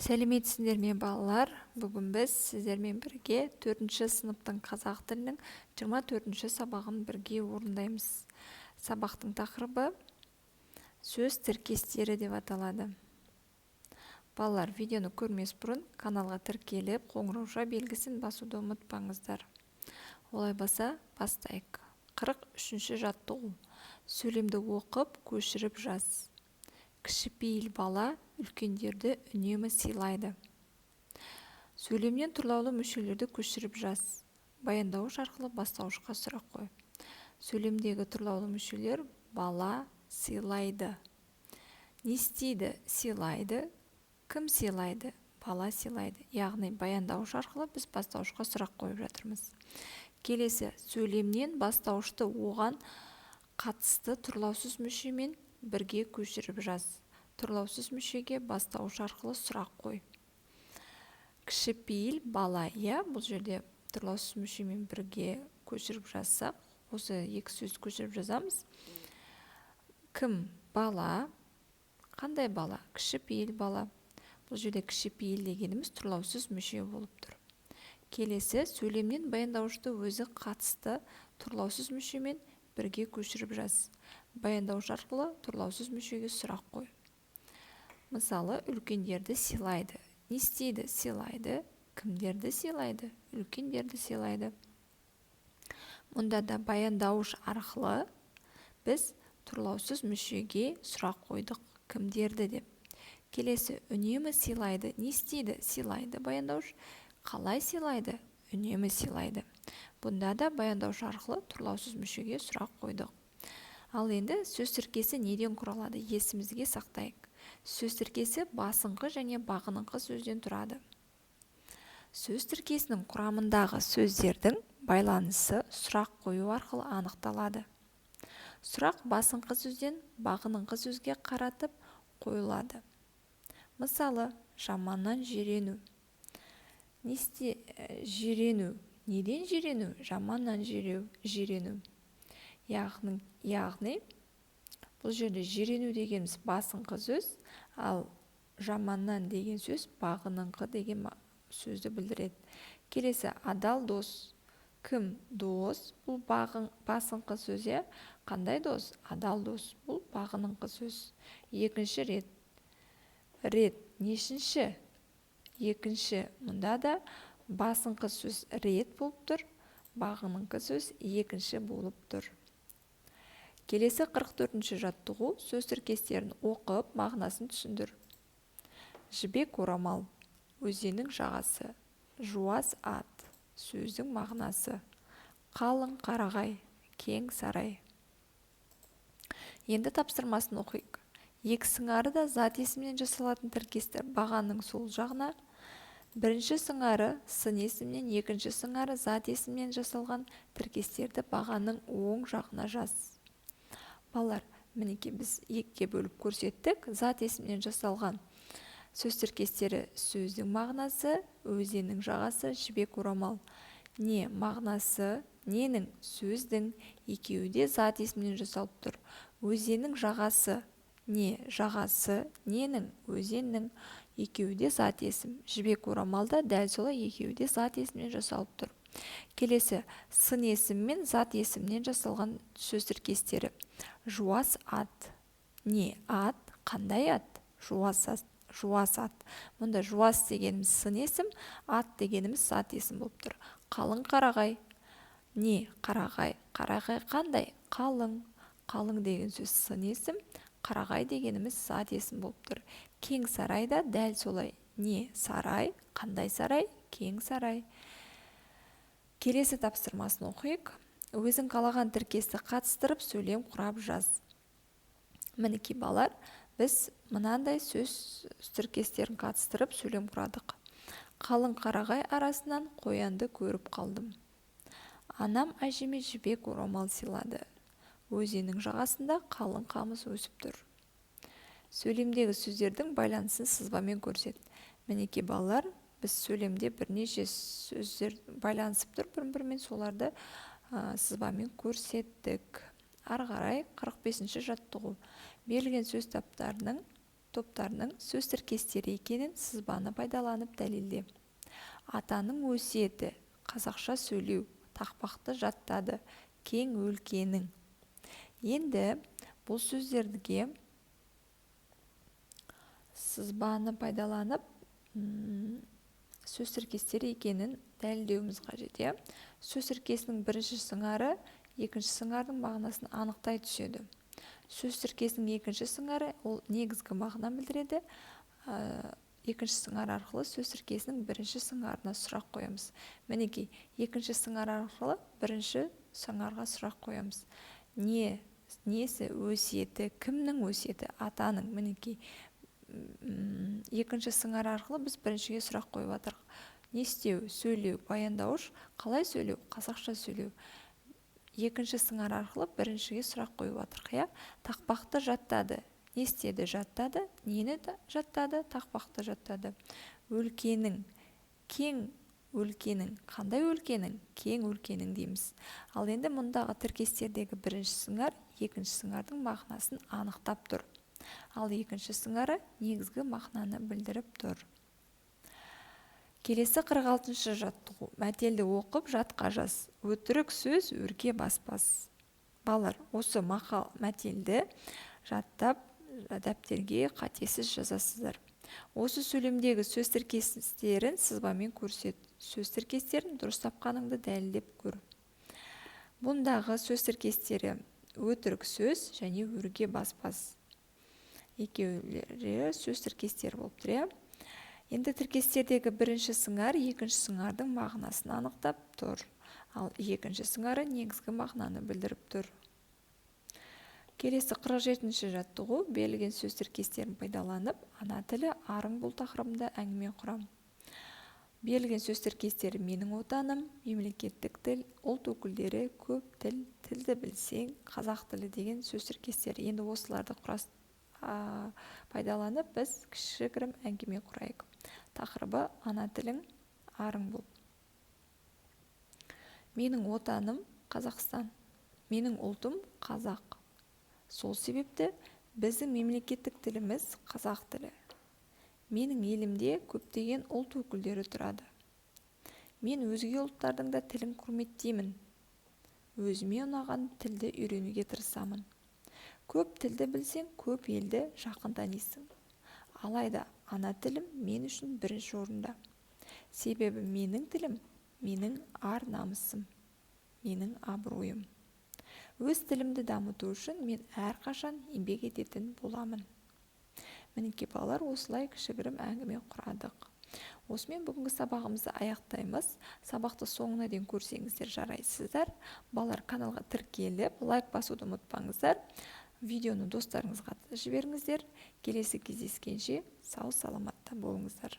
Сәлеметсіздер ме балалар? Бүгін біз сіздермен бірге 4-ші сыныптың қазақ тілінің 24-ші сабағын бірге орындаймыз. Сабақтың тақырыбы сөз тіркестері деп аталады. Балалар, видеоны көрмес бұрын каналға тіркеліп, қоңырауша белгісін басуды ұмытпаңыздар. Олай баса, бастайық. 43-ші жаттығу. Сөйлемді оқып, көшіріп жаз. Кішіпейіл бала үлкендерді үнемі сыйлайды. Сөйлемнен тұрлаулы мүшелерді көшіріп жаз. Баяндауыш арқылы бастауышқа сұрақ қой. Сөйлемдегі тұрлаулы мүшелер бала сыйлайды. Не істейді? Сыйлайды. Кім сыйлайды? Бала сыйлайды. Яғни баяндауыш арқылы біз бастауышқа сұрақ қойып жатырмыз. Келесі, сөйлемнен бастауышты оған қатысты тұрлаусыз мүшемен бірге көшіріп жаз. Тұрлаусыз мүшеге бастауыш арқылы сұрақ қой. Кішіпейіл бала, бұл жерде тұрлаусыз мүшемен бірге көшіріп жазсақ, осы екі сөз көшіріп жазамыз. Кім? Бала. Қандай бала? Кішіпейіл бала. Бұл жерде кішіпейіл дегеніміз тұрлаусыз мүше болып тұр. Келесі, сөйлемнен баяндаушты өзі қатысты тұрлаусыз мүшемен бірге көшіріп жаз. Баяндауыш арқылы тұрлаусыз мүшеге сұрақ қой. Мысалы, үлкендерді сыйлайды. Не істейді? Сыйлайды. Кімдерді сыйлайды? Үлкендерді сыйлайды. Мұнда да баяндауыш арқылы біз тұрлаусыз мүшеге сұрақ қойдық. Кімдерді деп. Келесі, үнемі сыйлайды. Не істейді? Сыйлайды баяндауыш. Қалай сыйлайды? Үнемі сыйлайды. Бұнда да баяндауыш арқылы тұрлаусыз мүшеге сұрақ қойдық. Ал енді сөз тіркесі неден құралады? Есімізге сақтайық. Сөз тіркесі басыңқы және бағыныңқы сөзден тұрады. Сөз тіркесінің құрамындағы сөздердің байланысы сұрақ қою арқылы анықталады. Сұрақ басыңқы сөзден бағыныңқы сөзге қаратып қойылады. Мысалы, жаманнан жирену. Жирену. Неден жирену? Жаманнан жирену. Яғни, бұл жерде жирену дегеніміз басыңқы сөз, ал жаманнан деген сөз бағыныңқы деген сөзді білдіреді. Келесі, адал дос. Кім? Дос. Бұл басыңқы сөз. Қандай дос? Адал дос. Бұл бағыныңқы сөз. Екінші рет. Нешінші? Екінші. Мұнда да басыңқы сөз рет болып тұр, бағыныңқы сөз екінші болып тұр. Келесі 44-ші жаттығу. Сөз тіркестерін оқып, мағынасын түсіндір. Жібек орамал. Өзеннің жағасы. Жуас ат. Сөздің мағынасы. Қалың қарағай. Кең сарай. Енді тапсырмасын оқиық. Екі сыңары да зат есімнен жасалатын тіркестер бағанның сол жағына. Бірінші сыңары сын есімнен, екінші сыңары зат есімнен жасалған тіркестерді бағанның оң жағына жаз. Балалар, мінеке біз екіге бөліп көрсеттік. Зат есімнен жасалған сөз тіркестері сөздің мағынасы, өзеннің жағасы, жібек орамал. Не мағынасы, ненің, сөздің, екеуі де зат есімнен жасалып тұр. Өзеннің жағасы, не жағасы, ненің, өзеннің, екеуі де зат есім. Жібек орамалда дәл солай екеуі де зат есімнен жасалып тұр. Келесі, сын есім мен зат есімнен жасалған сөз тіркестері. Жуас ат. Не ат? Қандай ат? Жуас ат. Мұнда жуас дегеніміз сын есім, ат дегеніміз зат есім болып тұр. Қалың қарағай. Не қарағай? Қарағай қандай? Қалың. Қалың деген сөз сын есім, қарағай дегеніміз зат есім болып тұр. Кең сарай да дәл солай. Не сарай? Қандай сарай? Кең сарай. Келесі тапсырмасын оқиық. Өзің қалаған тіркесті қатыстырып сөйлем құрап жаз. Мінеке балалар, біз мынандай сөз тіркестерін қатыстырып сөйлем құрадық. Қалың қарағай арасынан қоянды көріп қалдым. Анам әжеме жібек орамал сыйлады. Өзеннің жағасында қалың қамыс өсіп тұр. Сөйлемдегі сөздердің байланысын сызбамен көрсет. Мінеке балалар, біз сөйлемде бірнеше сөздер байланысып тұр бір-бірімен, соларды сызбамен көрсеттік. Ары қарай 45-ші жаттығу. Берілген сөз таптарының топтарының сөз тіркестері екенін сызбаны пайдаланып дәлелде. Атаның өсиеті, қазақша сөйлеу, тақпақты жаттады, кең өлкенің. Енді бұл сөздерге сызбаны пайдаланып сөз тіркестері екенін дәлелдеуіміз қажет. Сөз тіркесінің бірінші сыңары екінші сыңардың мағынасын анықтай түседі. Сөз тіркесінің екінші сыңары ол негізгі мағына білдіреді. Екінші сыңар арқылы сөз тіркесінің бірінші сыңарына сұрақ қоямыз. Мінекей, екінші сыңар арқылы бірінші сыңарға сұрақ қоямыз. Несі өсиеті, кімнің өсиеті? Атаның. Мінекей, екінші сыңар арқылы біз біріншіге сұрақ қойып жатырмыз. Не істеу? Сөйлеу, баяндауыш. Қалай сөйлеу? Қазақша сөйлеу. Екінші сыңар арқылы біріншіге сұрақ қойып жатырмыз. Тақпақты жаттады. Не істеді? Жаттады. Нені жаттады? Тақпақты жаттады. Өлкенің, кең өлкенің. Қандай өлкенің? Кең өлкенің дейміз. Ал енді мұндағы тіркестердегі бірінші сыңар екінші сыңардың мағынасын анықтап тұр. Ал екінші сыңары негізгі мағынаны білдіріп тұр. Келесі 46-шы жаттығу. Мәтелді оқып жатқа жаз. Өтірік сөз өрге баспас. Балалар, осы мәтелді жаттап дәптерге қатесіз жазасыздар. Осы сөйлемдегі сөз тіркестерін сызбамен көрсет. Сөз тіркестерін дұрыс тапқаныңды дәлелдеп көр. Бұндағы сөз тіркестері өтірік сөз және өрге баспас. Екеулері сөз тіркестері болып тұр. Енді тіркестердегі бірінші сыңар екінші сыңардың мағынасын анықтап тұр. Ал екінші сыңары негізгі мағынаны білдіріп тұр. Келесі 47-ші жаттығу. Берілген сөз тіркестерін пайдаланып, ана тілі арың бұл тақырыбында әңгіме құрам. Берілген сөз тіркестері менің отаным, мемлекеттік тіл, ұлт өкілдері, көп тіл, тілді білсең, қазақ тілі деген сөз тіркестері. Енді осыларды пайдаланып біз кішігірім әңгіме құрайық. Тақырыбы ана тілің арың бұл. Менің отаным Қазақстан, менің ұлтым қазақ. Сол себепті біздің мемлекеттік тіліміз қазақ тілі. Менің елімде көптеген ұлт өкілдері тұрады. Мен өзге ұлттардың да тілін құрметтеймін. Өзіме ұнаған тілді үйренуге тырысамын. Көп тілді білсең, көп елді жақын танисың. Алайда ана тілім мен үшін бірінші орында. Себебі менің тілім, менің ар намысым, менің абыройым. Өз тілімді дамыту үшін мен әрқашан еңбек ететін боламын. Мінекей балалар, осылай кішігірім әңгіме құрадық. Осымен бүгінгі сабағымызды аяқтаймыз. Сабақты соңына дейін көрсеңіздер жарайсыздар. Балалар, каналға тіркеліп, лайк басуды ұмытпаңыздар. Видеоны достарыңызға жіберіңіздер. Келесі кездескенше сау саламатта болыңыздар.